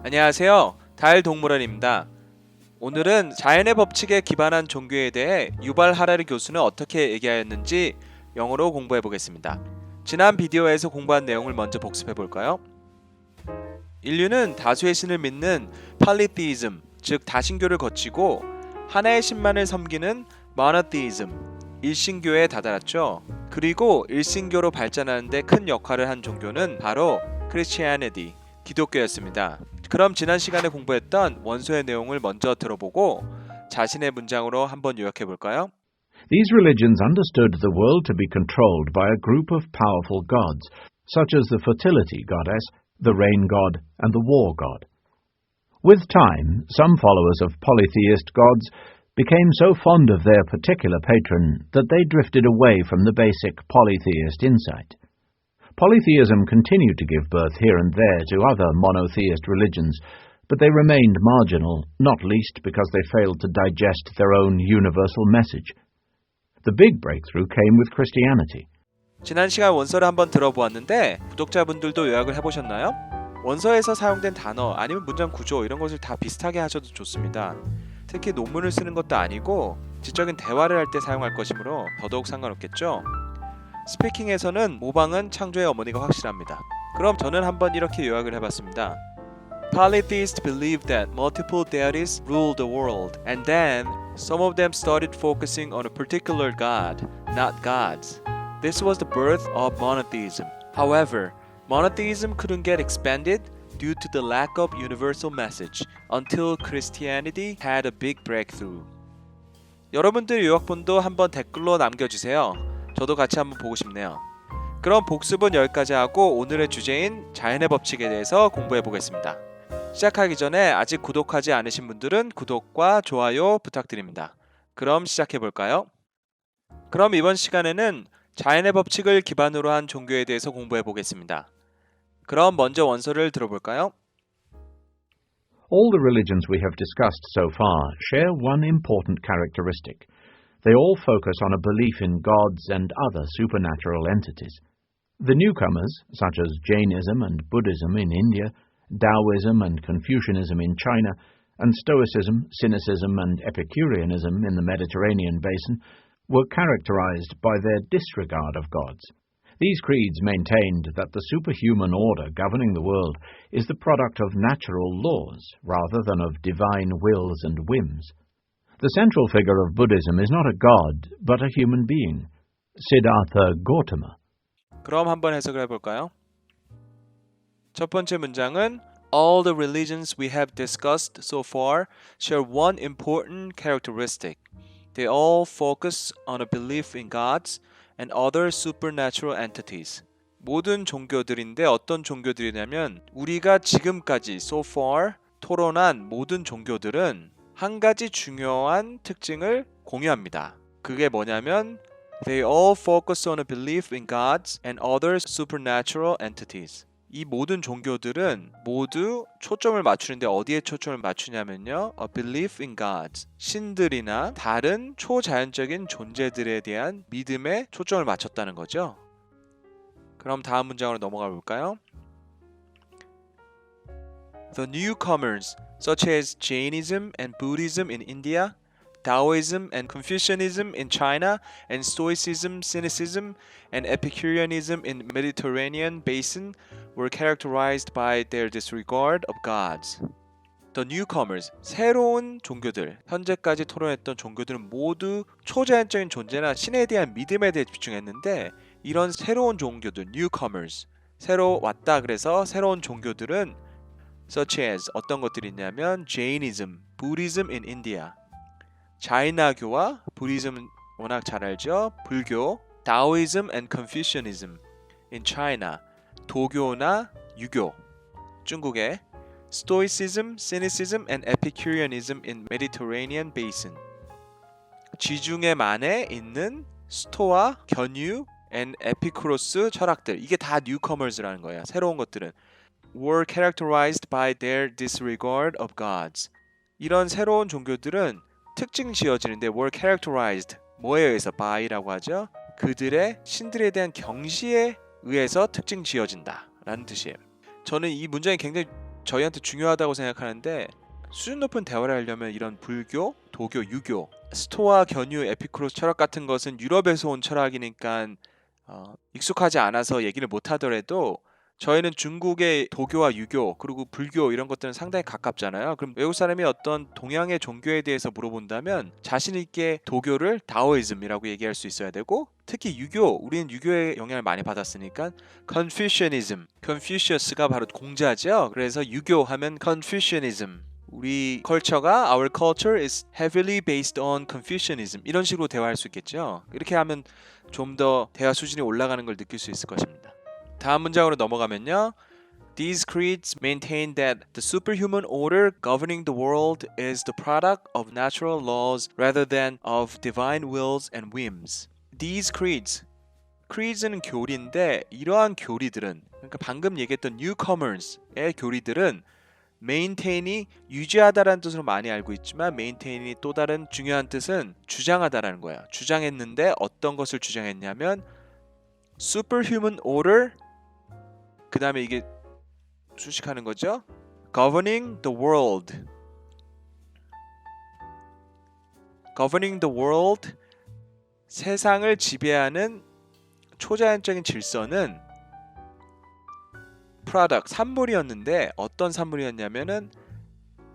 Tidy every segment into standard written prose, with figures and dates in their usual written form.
안녕하세요. 달동물원입니다. 오늘은 자연의 법칙에 기반한 종교에 대해 유발 하라리 교수는 어떻게 얘기하였는지 영어로 공부해 보겠습니다. 지난 비디오에서 공부한 내용을 먼저 복습해 볼까요? 인류는 다수의 신을 믿는 polytheism, 즉 다신교를 거치고 하나의 신만을 섬기는 monotheism, 일신교에 다다랐죠. 그리고 일신교로 발전하는 데 큰 역할을 한 종교는 바로 Christianity, 기독교였습니다. 그럼 지난 시간에 공부했던 원소의 내용을 먼저 들어보고 자신의 문장으로 한번 요약해 볼까요? These religions understood the world to be controlled by a group of powerful gods, such as the fertility goddess, the rain god, and the war god. With time, some followers of polytheist gods became so fond of their particular patron that they drifted away from the basic polytheist insight. Polytheism continued to give birth here and there to other monotheist religions, but they remained marginal, not least because they failed to digest their own universal message. The big breakthrough came with Christianity. 지난 시간 원서를 한번 들어보았는데 구독자분들도 요약을 해보셨나요? 원서에서 사용된 단어 아니면 문장 구조 이런 것을 다 비슷하게 하셔도 좋습니다. 특히 논문을 쓰는 것도 아니고 지적인 대화를 할 때 사용할 것이므로 더더욱 상관없겠죠? 스피킹에서는 모방은 창조의 어머니가 확실합니다. 그럼 저는 한번 이렇게 요약을 해봤습니다. Polytheists believed that multiple deities ruled the world, and then some of them started focusing on a particular god, not gods. This was the birth of monotheism. However, monotheism couldn't get expanded due to the lack of universal message until Christianity had a big breakthrough. 여러분들 요약본도 한번 댓글로 남겨주세요. 저도 같이 한번 보고 싶네요. 그럼 복습은 여기까지 하고 오늘의 주제인 자연의 법칙에 대해서 공부해 보겠습니다. 시작하기 전에 아직 구독하지 않으신 분들은 구독과 좋아요 부탁드립니다. 그럼 시작해 볼까요? 그럼 이번 시간에는 자연의 법칙을 기반으로 한 종교에 대해서 공부해 보겠습니다. 그럼 먼저 원서를 들어볼까요? All the religions we have discussed so far share one important characteristic. They all focus on a belief in gods and other supernatural entities. The newcomers, such as Jainism and Buddhism in India, Taoism and Confucianism in China, and Stoicism, Cynicism and Epicureanism in the Mediterranean basin, were characterized by their disregard of gods. These creeds maintained that the superhuman order governing the world is the product of natural laws rather than of divine wills and whims. The central figure of Buddhism is not a god, but a human being, Siddhartha Gautama. 그럼 한번 해석을 해볼까요? 첫 번째 문장은 All the religions we have discussed so far share one important characteristic. They all focus on a belief in gods and other supernatural entities. 모든 종교들인데 어떤 종교들이냐면 우리가 지금까지 so far 토론한 모든 종교들은 한 가지 중요한 특징을 공유합니다. 그게 뭐냐면 They all focus on a belief in gods and other supernatural entities. 이 모든 종교들은 모두 초점을 맞추는데 어디에 초점을 맞추냐면요. A belief in gods. 신들이나 다른 초자연적인 존재들에 대한 믿음에 초점을 맞췄다는 거죠. 그럼 다음 문장으로 넘어가 볼까요? The newcomers, such as Jainism and Buddhism in India, Taoism and Confucianism in China, and Stoicism, Cynicism, and Epicureanism in the Mediterranean basin were characterized by their disregard of gods. The newcomers, 새로운 종교들, 현재까지 토론했던 종교들은 모두 초자연적인 존재나 신에 대한 믿음에 대해 집중했는데 이런 새로운 종교들, newcomers, 새로 왔다 그래서 새로운 종교들은 such as 어떤 것들이 있냐면 Jainism, Buddhism in India, 자이나교와 부디즘 워낙 잘 알죠? 불교, Taoism and Confucianism in China, 도교나 유교, 중국의 Stoicism, Cynicism and Epicureanism in Mediterranean basin, 지중해 만에 있는 스토아, 견유 and 에피쿠로스 철학들, 이게 다 newcomers라는 거예요. 새로운 것들은 were characterized by their disregard of gods. 이런 새로운 종교들은 특징 지어지는데 were characterized 뭐에 의해서 by라고 하죠. 그들의 신들에 대한 경시에 의해서 특징 지어진다 라는 뜻이에요. 저는 이 문장이 굉장히 저희한테 중요하다고 생각하는데 수준 높은 대화를 하려면 이런 불교, 도교, 유교, 스토아, 견유, 에피쿠로스 철학 같은 것은 유럽에서 온 철학이니까 익숙하지 않아서 얘기를 못 하더라도 저희는 중국의 도교와 유교 그리고 불교 이런 것들은 상당히 가깝잖아요. 그럼 외국 사람이 어떤 동양의 종교에 대해서 물어본다면 자신 있게 도교를 다오이즘이라고 얘기할 수 있어야 되고 특히 유교, 우리는 유교의 영향을 많이 받았으니까 Confucianism, Confucius가 바로 공자죠. 그래서 유교 하면 Confucianism. 우리 컬처가 our culture is heavily based on Confucianism 이런 식으로 대화할 수 있겠죠. 이렇게 하면 좀 더 대화 수준이 올라가는 걸 느낄 수 있을 것입니다. 다음 문장으로 넘어가면요. These creeds maintain that the superhuman order governing the world is the product of natural laws rather than of divine wills and whims. These creeds는 교리인데 이러한 교리들은 그러니까 방금 얘기했던 newcomers의 교리들은 maintain이 유지하다라는 뜻으로 많이 알고 있지만 maintain이 또 다른 중요한 뜻은 주장하다라는 거예요. 주장했는데 어떤 것을 주장했냐면 superhuman order 그 다음에 이게 수식하는 거죠. governing the world 세상을 지배하는 초자연적인 질서는 product 산물이었는데 어떤 산물이었냐면은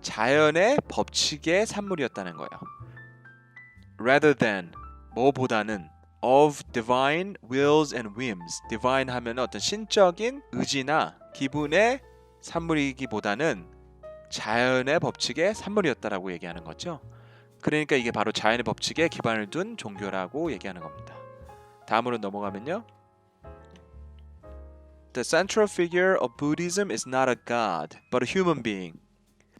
자연의 법칙의 산물이었다는 거예요. rather than 뭐보다는 of divine wills and whims. divine 하면 어떤 신적인 의지나 기분의 산물이기보다는 자연의 법칙의 산물이었다라고 얘기하는 거죠. 그러니까 이게 바로 자연의 법칙에 기반을 둔 종교라고 얘기하는 겁니다. 다음으로 넘어가면요. The central figure of Buddhism is not a god, but a human being.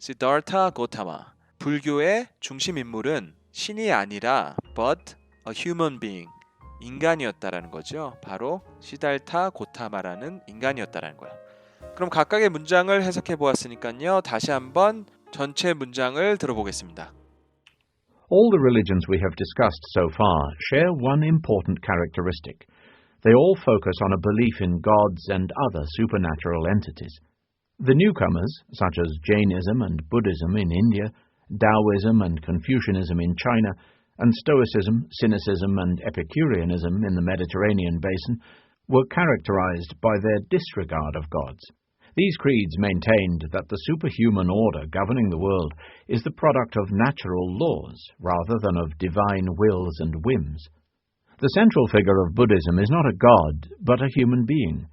Siddhartha Gautama. 불교의 중심 인물은 신이 아니라 but a human being. 인간이었다라는 거죠. 바로 시달타 고타마라는 인간이었다라는 거예요. 그럼 각각의 문장을 해석해 보았으니까요. 다시 한번 전체 문장을 들어보겠습니다. All the religions we have discussed so far share one important characteristic. They all focus on a belief in gods and other supernatural entities. The newcomers, such as Jainism and Buddhism in India, Taoism and Confucianism in China, and Stoicism, Cynicism and Epicureanism in the Mediterranean basin, were characterized by their disregard of gods. These creeds maintained that the superhuman order governing the world is the product of natural laws rather than of divine wills and whims. The central figure of Buddhism is not a god, but a human being,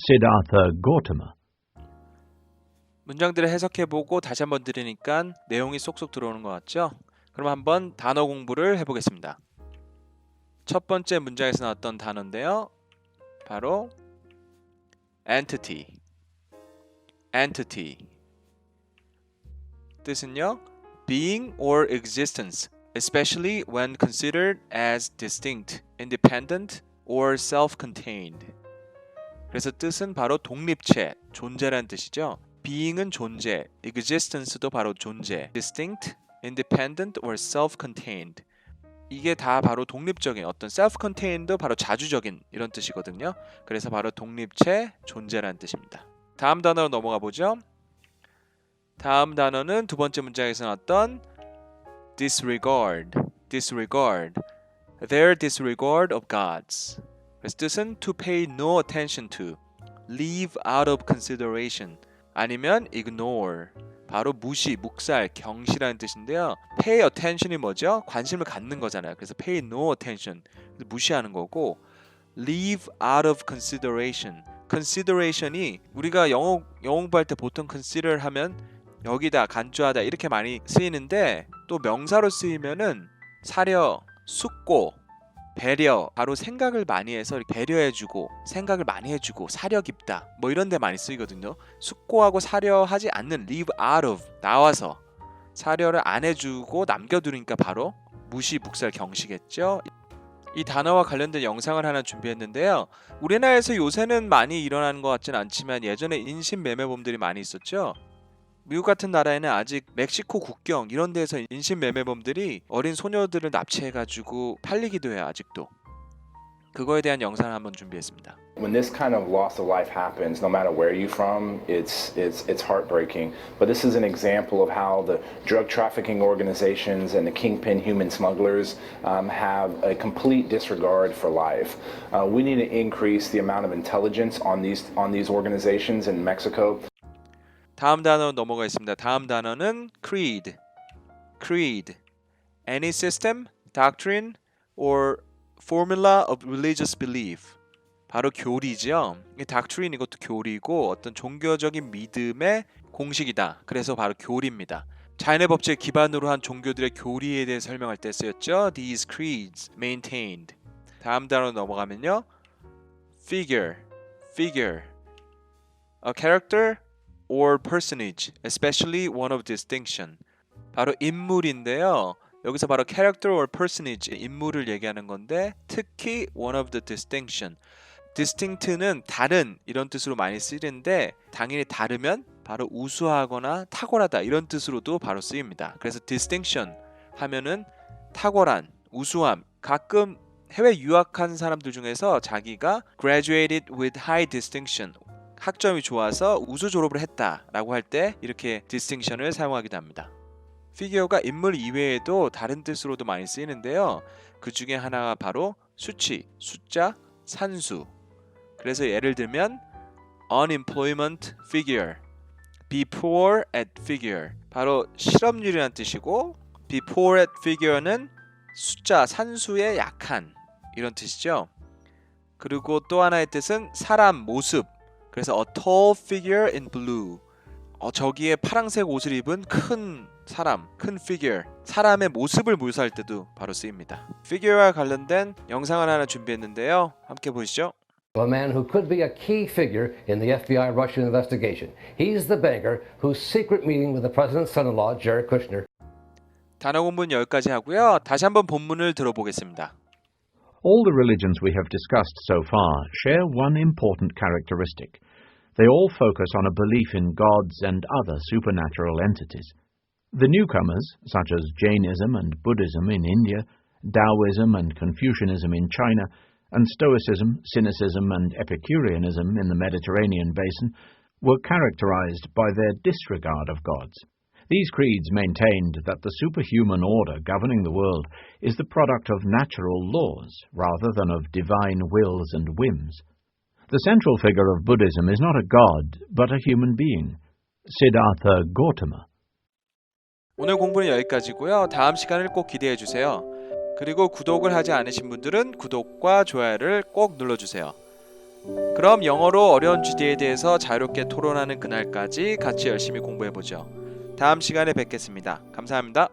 Siddhartha Gautama. 문장들을 해석해보고 다시 한번 들으니까 내용이 쏙쏙 들어오는 것 같죠? 그럼 한번 단어 공부를 해보겠습니다. 첫 번째 문장에서 나왔던 단어인데요. 바로 entity. 뜻은요. being or existence, especially when considered as distinct, independent, or self-contained. 그래서 뜻은 바로 독립체, 존재란 뜻이죠. being은 존재, existence도 바로 존재, distinct, independent, or self-contained. 이게 다 바로 독립적인 어떤 self-contained도 바로 자주적인 이런 뜻이거든요. 그래서 바로 독립체, 존재란 뜻입니다. 다음 단어로 넘어가 보죠. 다음 단어는 두 번째 문장에서 나왔던 disregard. Their disregard of gods. 그래서 뜻은 to pay no attention to, leave out of consideration, 아니면 ignore. 바로 무시, 묵살, 경시라는 뜻인데요. pay attention이 뭐죠? 관심을 갖는 거잖아요. 그래서 pay no attention, 무시하는 거고 leave out of consideration. consideration이 우리가 영어 공부할 때 보통 consider 하면 여기다, 간주하다 이렇게 많이 쓰이는데 또 명사로 쓰이면은 사려, 숙고, 배려, 바로 생각을 많이 해서 배려해주고 생각을 많이 해주고 사려 깊다 뭐 이런 데 많이 쓰이거든요. 숙고하고 사려하지 않는 leave out of, 나와서 사려를 안 해주고 남겨두니까 바로 무시, 묵살, 경시겠죠. 이 단어와 관련된 영상을 하나 준비했는데요. 우리나라에서 요새는 많이 일어나는 것 같지는 않지만 예전에 인신매매범들이 많이 있었죠. 미국 같은 나라에는 아직 멕시코 국경 이런 데서 인신매매범들이 어린 소녀들을 납치해가지고 팔리기도 해요. 아직도. 그거에 대한 영상을 한번 준비했습니다. When this kind of loss of life happens, no matter where you're from, it's heartbreaking. But this is an example of how the drug trafficking organizations and the kingpin human smugglers have a complete disregard for life. We need to increase the amount of intelligence on these organizations in Mexico. 다음 단어로 넘어가겠습니다. 다음 단어는 creed. Creed. Any system, doctrine, or formula of religious belief. 바로 교리죠. 이 doctrine 이것도 교리고 어떤 종교적인 믿음의 공식이다. 그래서 바로 교리입니다. 자연의 법칙을 기반으로 한 종교들의 교리에 대해 설명할 때 쓰였죠. These creeds maintained. 다음 단어로 넘어가면요. Figure. Figure. A character or personage, especially one of distinction. 바로 인물인데요. 여기서 바로 character or personage, 인물을 얘기하는 건데 특히 one of the distinction. distinct는 다른 이런 뜻으로 많이 쓰이는데 당연히 다르면 바로 우수하거나 탁월하다 이런 뜻으로도 바로 쓰입니다. 그래서 distinction 하면은 탁월한, 우수함. 가끔 해외 유학한 사람들 중에서 자기가 graduated with high distinction, 학점이 좋아서 우수 졸업을 했다라고 할 때 이렇게 distinction을 사용하기도 합니다. 피규어가 인물 이외에도 다른 뜻으로도 많이 쓰이는데요. 그 중에 하나가 바로 수치, 숫자, 산수. 그래서 예를 들면 unemployment figure, be poor at figure. 바로 실업률이라는 뜻이고 be poor at figure는 숫자, 산수에 약한 이런 뜻이죠. 그리고 또 하나의 뜻은 사람, 모습. 그래서 a tall figure in blue. 저기에 파란색 옷을 입은 큰 사람, 큰 figure. 사람의 모습을 묘사할 때도 바로 쓰입니다. figure와 관련된 영상을 하나 준비했는데요. 함께 보시죠. A man who could be a key figure in the FBI Russian investigation. He's the banker whose secret meeting with the president's son-in-law, Jared Kushner. 단어 공부는 여기까지 하고요. 다시 한번 본문을 들어보겠습니다. All the religions we have discussed so far share one important characteristic. They all focus on a belief in gods and other supernatural entities. The newcomers, such as Jainism and Buddhism in India, Taoism and Confucianism in China, and Stoicism, Cynicism and Epicureanism in the Mediterranean basin, were characterized by their disregard of gods. These creeds maintained that the superhuman order governing the world is the product of natural laws rather than of divine wills and whims. The central figure of Buddhism is not a god, but a human being, Siddhartha Gautama. 오늘 공부는 여기까지고요. 다음 시간을 꼭 기대해 주세요. 그리고 구독을 하지 않으신 분들은 구독과 좋아요를 꼭 눌러주세요. 그럼 영어로 어려운 주제에 대해서 자유롭게 토론하는 그날까지 같이 열심히 공부해보죠. 다음 시간에 뵙겠습니다. 감사합니다.